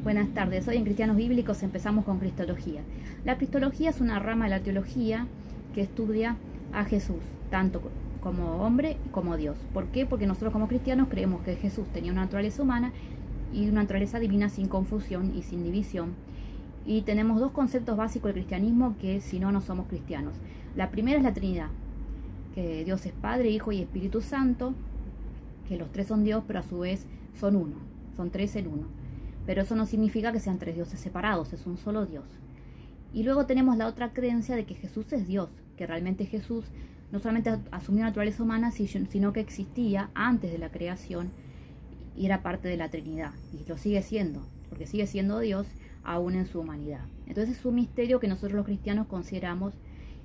Buenas tardes, hoy en Cristianos Bíblicos empezamos con Cristología. La Cristología es una rama de la teología que estudia a Jesús, tanto como hombre como Dios. ¿Por qué? Porque nosotros como cristianos creemos que Jesús tenía una naturaleza humana y una naturaleza divina sin confusión y sin división. Y tenemos dos conceptos básicos del cristianismo que si no, no somos cristianos. La primera es la Trinidad, que Dios es Padre, Hijo y Espíritu Santo, que los tres son Dios, pero a su vez son uno, son tres en uno. Pero eso no significa que sean tres dioses separados, es un solo Dios. Y luego tenemos la otra creencia de que Jesús es Dios, que realmente Jesús no solamente asumió naturaleza humana, sino que existía antes de la creación y era parte de la Trinidad. Y lo sigue siendo, porque sigue siendo Dios aún en su humanidad. Entonces es un misterio que nosotros los cristianos consideramos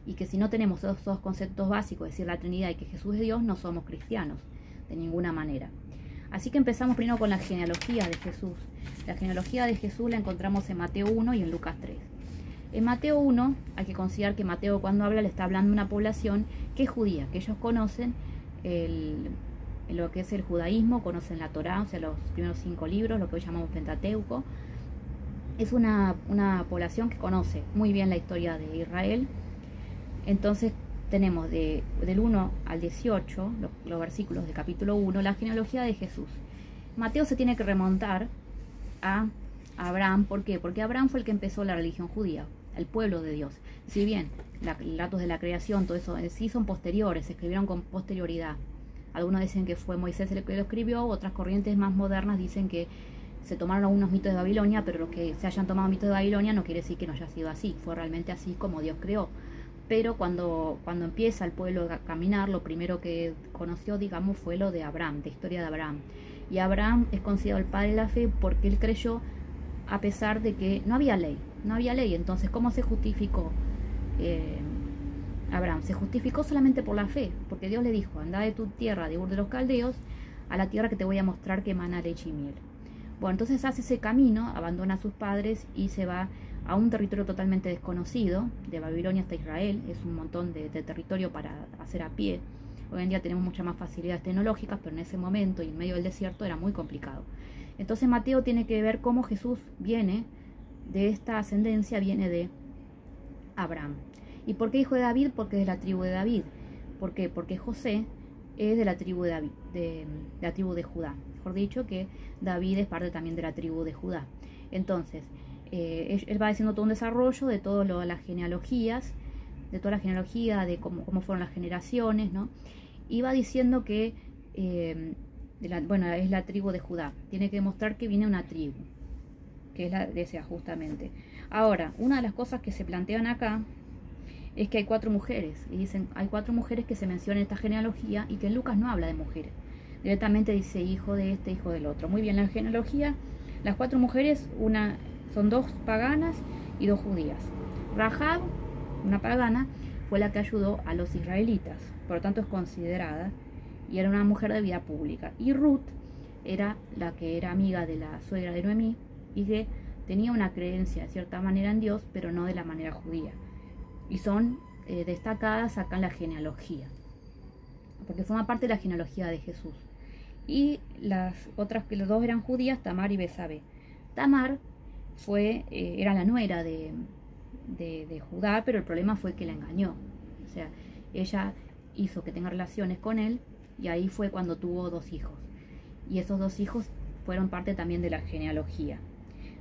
y que si no tenemos esos dos conceptos básicos, es decir, la Trinidad y que Jesús es Dios, no somos cristianos de ninguna manera. Así que empezamos primero con la genealogía de Jesús. La genealogía de Jesús la encontramos en Mateo 1 y en Lucas 3. En Mateo 1 hay que considerar que Mateo cuando habla le está hablando a una población que es judía, que ellos conocen lo que es el judaísmo, conocen la Torá, o sea, los primeros 5 libros, lo que hoy llamamos Pentateuco. Es una población que conoce muy bien la historia de Israel. Entonces tenemos del 1 al 18, los versículos del capítulo 1, la genealogía de Jesús. Mateo se tiene que remontar a Abraham. ¿Por qué? Porque Abraham fue el que empezó la religión judía, el pueblo de Dios. Si bien los datos de la creación, todo eso sí son posteriores, se escribieron con posterioridad. Algunos dicen que fue Moisés el que lo escribió, otras corrientes más modernas dicen que se tomaron algunos mitos de Babilonia, pero los que se hayan tomado mitos de Babilonia no quiere decir que no haya sido así, fue realmente así como Dios creó. Pero cuando empieza el pueblo a caminar, lo primero que conoció, digamos, fue lo de Abraham, la historia de Abraham. Y Abraham es considerado el padre de la fe porque él creyó a pesar de que no había ley. Entonces, ¿cómo se justificó Abraham? Se justificó solamente por la fe, porque Dios le dijo, anda de tu tierra, de Ur de los Caldeos, a la tierra que te voy a mostrar que emana leche y miel. Bueno, entonces hace ese camino, abandona a sus padres y se va a un territorio totalmente desconocido, de Babilonia hasta Israel. Es un montón de territorio para hacer a pie. Hoy en día tenemos muchas más facilidades tecnológicas, pero en ese momento y en medio del desierto era muy complicado. Entonces Mateo tiene que ver cómo Jesús viene de esta ascendencia, viene de Abraham. ¿Y por qué hijo de David? Porque es de la tribu de David. ¿Por qué? Porque José es de la tribu de David, de la tribu de Judá. Mejor dicho, que David es parte también de la tribu de Judá. Entonces, él va haciendo todo un desarrollo de todas las genealogías, de toda la genealogía, de cómo fueron las generaciones, ¿no? Y va diciendo que, es la tribu de Judá. Tiene que demostrar que viene una tribu, que es la de esa justamente. Ahora, una de las cosas que se plantean acá es que hay 4 mujeres, y dicen, hay 4 mujeres que se mencionan en esta genealogía y que en Lucas no habla de mujeres. Directamente dice hijo de este, hijo del otro. Muy bien, la genealogía, las 4 mujeres, son 2 paganas y 2 judías. Rahab, una pagana, fue la que ayudó a los israelitas, por lo tanto es considerada y era una mujer de vida pública. Y Ruth era la que era amiga de la suegra de Noemí y que tenía una creencia de cierta manera en Dios, pero no de la manera judía. Y son destacadas acá en la genealogía, porque forma parte de la genealogía de Jesús. Y las otras, que los 2 eran judías, Tamar y Besabé. Tamar era la nuera de Judá, pero el problema fue que la engañó. O sea, ella hizo que tenga relaciones con él y ahí fue cuando tuvo 2 hijos. Y esos 2 hijos fueron parte también de la genealogía.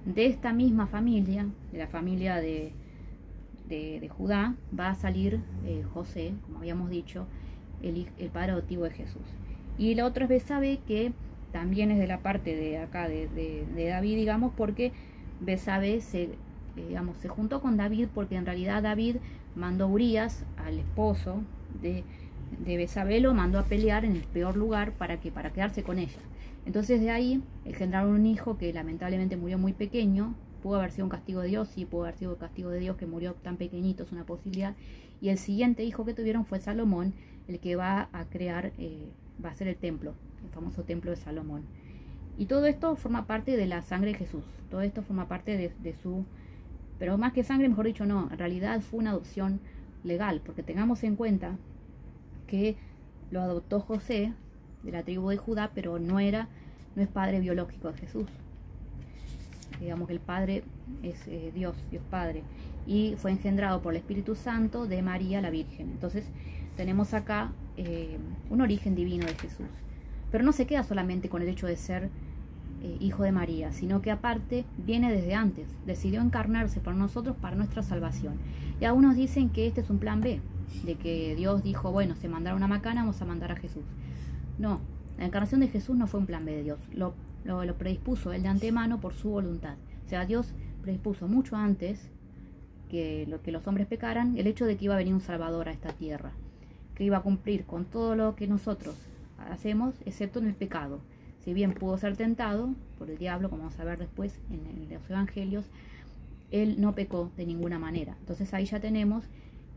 De esta misma familia, de la familia de Judá, va a salir José, como habíamos dicho, el padre adoptivo de Jesús. Y la otra es Besabé, que también es de la parte de acá de David, digamos, porque Besabé se juntó con David porque en realidad David mandó a Urías, al esposo de Besabé, lo mandó a pelear en el peor lugar para quedarse con ella. Entonces de ahí engendraron un hijo que lamentablemente murió muy pequeño. Pudo haber sido un castigo de Dios, sí, pudo haber sido un castigo de Dios que murió tan pequeñito, es una posibilidad. Y el siguiente hijo que tuvieron fue Salomón, el que va a crear, va a ser el templo, el famoso templo de Salomón. Y todo esto forma parte de la sangre de Jesús, todo esto forma parte de su, pero más que sangre, mejor dicho, no, en realidad fue una adopción legal, porque tengamos en cuenta que lo adoptó José, de la tribu de Judá, pero no es padre biológico de Jesús. digamos que el Padre es Dios, Dios Padre, y fue engendrado por el Espíritu Santo de María la Virgen. Entonces tenemos acá un origen divino de Jesús. Pero no se queda solamente con el hecho de ser hijo de María, sino que aparte viene desde antes, decidió encarnarse por nosotros para nuestra salvación. Y algunos dicen que este es un plan B, de que Dios dijo, bueno, se mandaron una macana, vamos a mandar a Jesús. No, la encarnación de Jesús no fue un plan B de Dios, lo predispuso él de antemano por su voluntad. O sea, Dios predispuso mucho antes que los hombres pecaran el hecho de que iba a venir un Salvador a esta tierra, que iba a cumplir con todo lo que nosotros hacemos, excepto en el pecado. Si bien pudo ser tentado por el diablo, como vamos a ver después en los evangelios, él no pecó de ninguna manera. Entonces ahí ya tenemos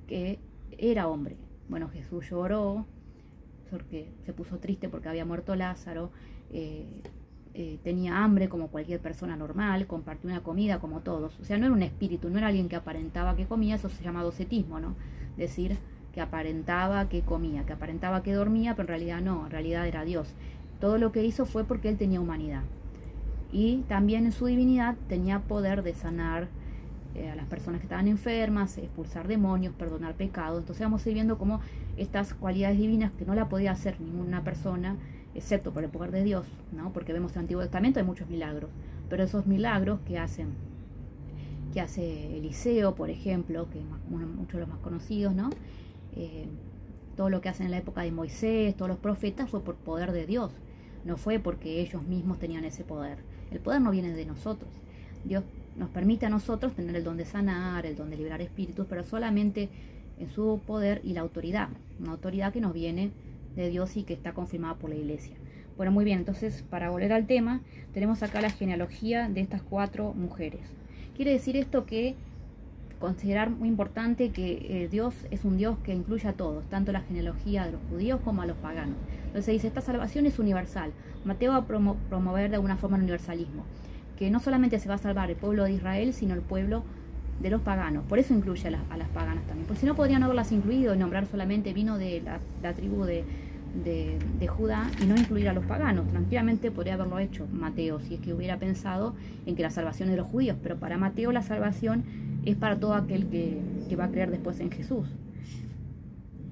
que era hombre. Bueno, Jesús lloró porque se puso triste porque había muerto Lázaro, tenía hambre como cualquier persona normal, compartió una comida como todos. O sea, no era un espíritu, no era alguien que aparentaba que comía, eso se llama docetismo, ¿no? Decir que aparentaba que comía, que aparentaba que dormía, pero en realidad no, en realidad era Dios. Todo lo que hizo fue porque él tenía humanidad. Y también en su divinidad tenía poder de sanar a las personas que estaban enfermas, expulsar demonios, perdonar pecados. Entonces vamos a ir viendo cómo estas cualidades divinas que no la podía hacer ninguna persona, excepto por el poder de Dios, ¿no? Porque vemos en el Antiguo Testamento hay muchos milagros, pero esos milagros que hace Eliseo, por ejemplo, que es muchos de los más conocidos, ¿no? Todo lo que hacen en la época de Moisés, todos los profetas, fue por poder de Dios, no fue porque ellos mismos tenían ese poder. El poder no viene de nosotros. Dios nos permite a nosotros tener el don de sanar, el don de liberar espíritus, pero solamente en su poder y la autoridad, una autoridad que nos viene de Dios y que está confirmada por la Iglesia. Bueno, muy bien, entonces para volver al tema, tenemos acá la genealogía de estas 4 mujeres. Quiere decir esto que considerar muy importante que Dios es un Dios que incluye a todos, tanto la genealogía de los judíos como a los paganos. Entonces dice, esta salvación es universal. Mateo va a promover de alguna forma el universalismo, que no solamente se va a salvar el pueblo de Israel, sino el pueblo de los paganos. Por eso incluye a las paganas también, porque si no podrían haberlas incluido y nombrar solamente vino de la tribu de Judá y no incluir a los paganos. Tranquilamente podría haberlo hecho Mateo si es que hubiera pensado en que la salvación es de los judíos, pero para Mateo la salvación es para todo aquel que va a creer después en Jesús.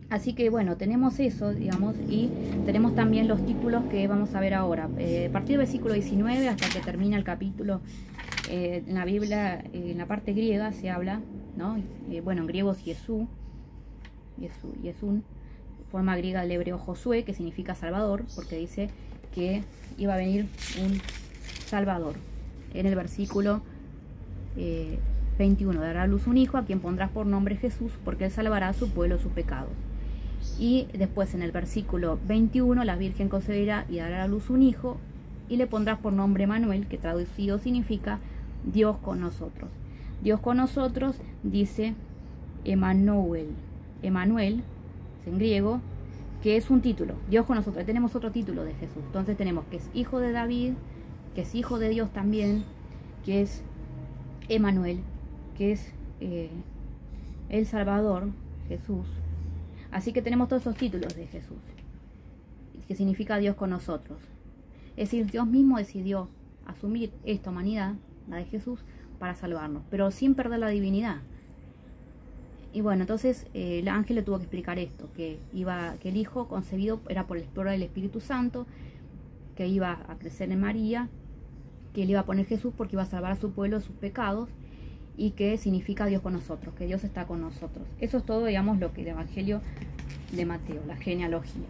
Así que bueno, tenemos eso, digamos, y tenemos también los títulos que vamos a ver ahora. A partir del versículo 19 hasta que termina el capítulo, en la Biblia, en la parte griega se habla, ¿no? Bueno, en griego es Jesús, forma griega del hebreo Josué, que significa Salvador, porque dice que iba a venir un Salvador. En el versículo 21, dará a luz un hijo a quien pondrás por nombre Jesús, porque él salvará a su pueblo de sus pecados. Y después en el versículo 21, la Virgen concebirá y dará a luz un hijo y le pondrás por nombre Emmanuel, que traducido significa Dios con nosotros. Dios con nosotros dice Emmanuel, en griego, que es un título. Dios con nosotros. Tenemos otro título de Jesús. Entonces tenemos que es hijo de David, que es hijo de Dios también, que es Emmanuel, que es el Salvador, Jesús. Así que tenemos todos esos títulos de Jesús, que significa Dios con nosotros. Es decir, Dios mismo decidió asumir esta humanidad, la de Jesús, para salvarnos, pero sin perder la divinidad. Y bueno, entonces el ángel le tuvo que explicar esto, que el hijo concebido era por el poder del Espíritu Santo, que iba a crecer en María, que le iba a poner Jesús porque iba a salvar a su pueblo de sus pecados, y que significa Dios con nosotros, que Dios está con nosotros. Eso es todo, digamos, lo que el Evangelio de Mateo, la genealogía.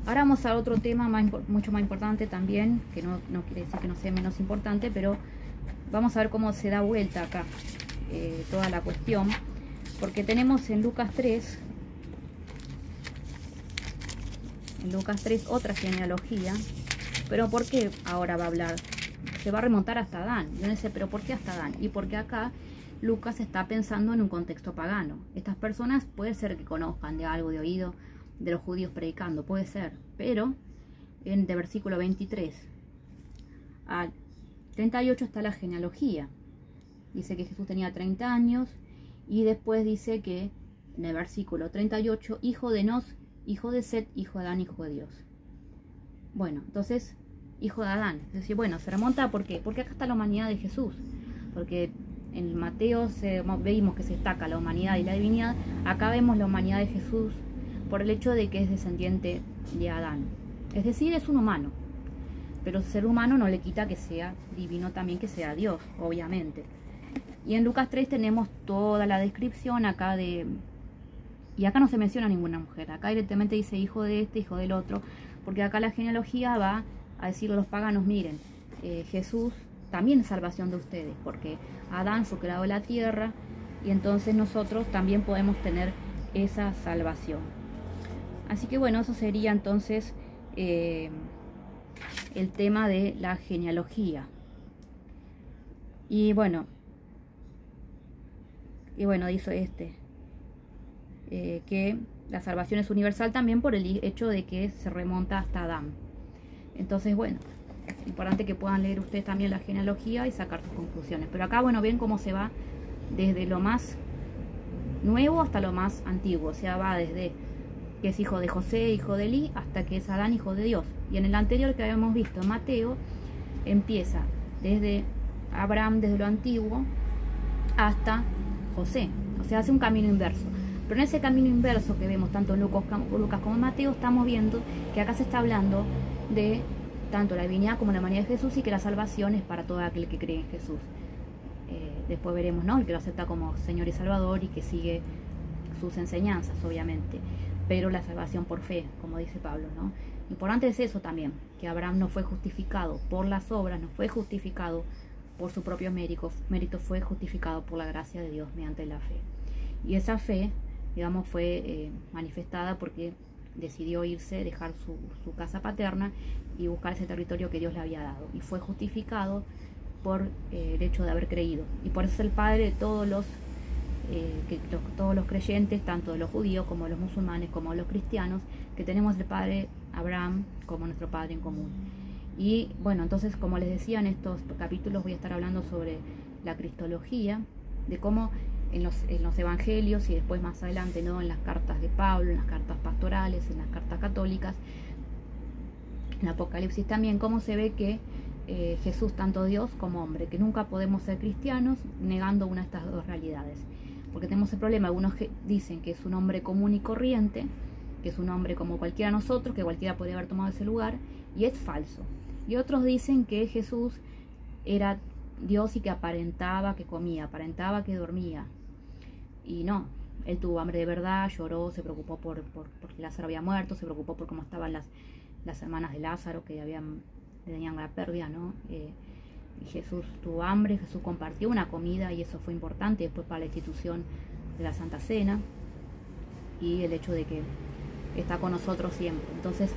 Ahora vamos a otro tema mucho más importante también, que no quiere decir que no sea menos importante, pero vamos a ver cómo se da vuelta acá toda la cuestión, porque tenemos en Lucas 3 otra genealogía. Pero ¿por qué ahora va a hablar? Se va a remontar hasta Adán. Y uno dice, ¿pero por qué hasta Adán? Y porque acá Lucas está pensando en un contexto pagano. Estas personas puede ser que conozcan de algo de oído de los judíos predicando, puede ser. Pero de versículo 23 al 38 está la genealogía. Dice que Jesús tenía 30 años y después dice que en el versículo 38, hijo de Nos, hijo de Set, hijo de Adán, hijo de Dios. Bueno, entonces hijo de Adán. Es decir, bueno, se remonta, ¿por qué? Porque acá está la humanidad de Jesús. Porque en Mateo veis que se destaca la humanidad y la divinidad. Acá vemos la humanidad de Jesús por el hecho de que es descendiente de Adán. Es decir, es un humano. Pero ser humano no le quita que sea divino también, que sea Dios, obviamente. Y en Lucas 3 tenemos toda la descripción acá de... Y acá no se menciona ninguna mujer. Acá directamente dice hijo de este, hijo del otro. Porque acá la genealogía va a decirle a los paganos, miren, Jesús también es salvación de ustedes. Porque Adán fue creado de la tierra y entonces nosotros también podemos tener esa salvación. Así que bueno, eso sería entonces el tema de la genealogía. Y bueno, dice que la salvación es universal también por el hecho de que se remonta hasta Adán. Entonces, bueno, es importante que puedan leer ustedes también la genealogía y sacar sus conclusiones. Pero acá, bueno, ven cómo se va desde lo más nuevo hasta lo más antiguo. O sea, va desde que es hijo de José, hijo de Eli, hasta que es Adán, hijo de Dios. Y en el anterior que habíamos visto, en Mateo, empieza desde Abraham, desde lo antiguo, hasta José. O sea, hace un camino inverso. Pero en ese camino inverso que vemos tanto en Lucas como en Mateo, estamos viendo que acá se está hablando de tanto la divinidad como la humanidad de Jesús y que la salvación es para todo aquel que cree en Jesús. Después veremos, ¿no?, el que lo acepta como Señor y Salvador y que sigue sus enseñanzas, obviamente. Pero la salvación por fe, como dice Pablo, ¿no? Importante es eso también, que Abraham no fue justificado por las obras, no fue justificado por su propio mérito, fue justificado por la gracia de Dios mediante la fe. Y esa fe, digamos, fue manifestada porque decidió irse, dejar su casa paterna y buscar ese territorio que Dios le había dado. Y fue justificado por el hecho de haber creído. Y por eso es el padre de todos los creyentes, tanto de los judíos como de los musulmanes, como de los cristianos, que tenemos el padre Abraham como nuestro padre en común. Y bueno, entonces, como les decía, en estos capítulos voy a estar hablando sobre la cristología, de cómo en los evangelios y después más adelante, ¿no?, en las cartas de Pablo, en las cartas pastorales, en las cartas católicas, en Apocalipsis también, cómo se ve que Jesús, tanto Dios como hombre, que nunca podemos ser cristianos negando una de estas dos realidades. Porque tenemos el problema, algunos dicen que es un hombre común y corriente, que es un hombre como cualquiera de nosotros, que cualquiera podría haber tomado ese lugar, y es falso. Y otros dicen que Jesús era Dios y que aparentaba que comía, aparentaba que dormía. Y no, él tuvo hambre de verdad, lloró, se preocupó porque Lázaro había muerto, se preocupó por cómo estaban las hermanas de Lázaro que tenían la pérdida, ¿no? Y Jesús tuvo hambre, Jesús compartió una comida y eso fue importante después para la institución de la Santa Cena y el hecho de que está con nosotros siempre. Entonces,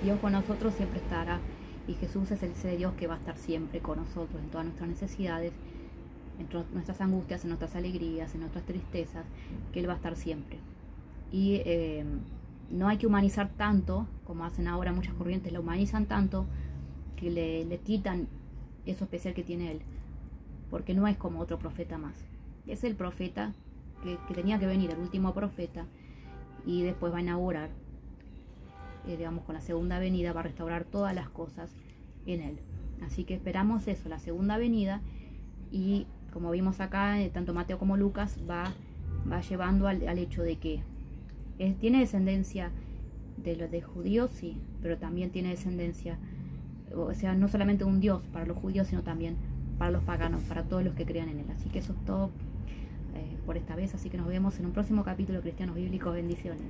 Dios con nosotros siempre estará y Jesús es ese Dios que va a estar siempre con nosotros en todas nuestras necesidades, en nuestras angustias, en nuestras alegrías, en nuestras tristezas, que Él va a estar siempre. Y no hay que humanizar tanto, como hacen ahora muchas corrientes, la humanizan tanto que le quitan eso especial que tiene Él, porque no es como otro profeta más. Es el profeta que tenía que venir, el último profeta, y después va a inaugurar, digamos, con la segunda venida, va a restaurar todas las cosas en Él. Así que esperamos eso, la segunda venida, y como vimos acá, tanto Mateo como Lucas va llevando al hecho de que tiene descendencia de los de judíos, sí, pero también tiene descendencia, o sea, no solamente un Dios para los judíos, sino también para los paganos, para todos los que crean en Él. Así que eso es todo por esta vez, así que nos vemos en un próximo capítulo de Cristianos Bíblicos. Bendiciones.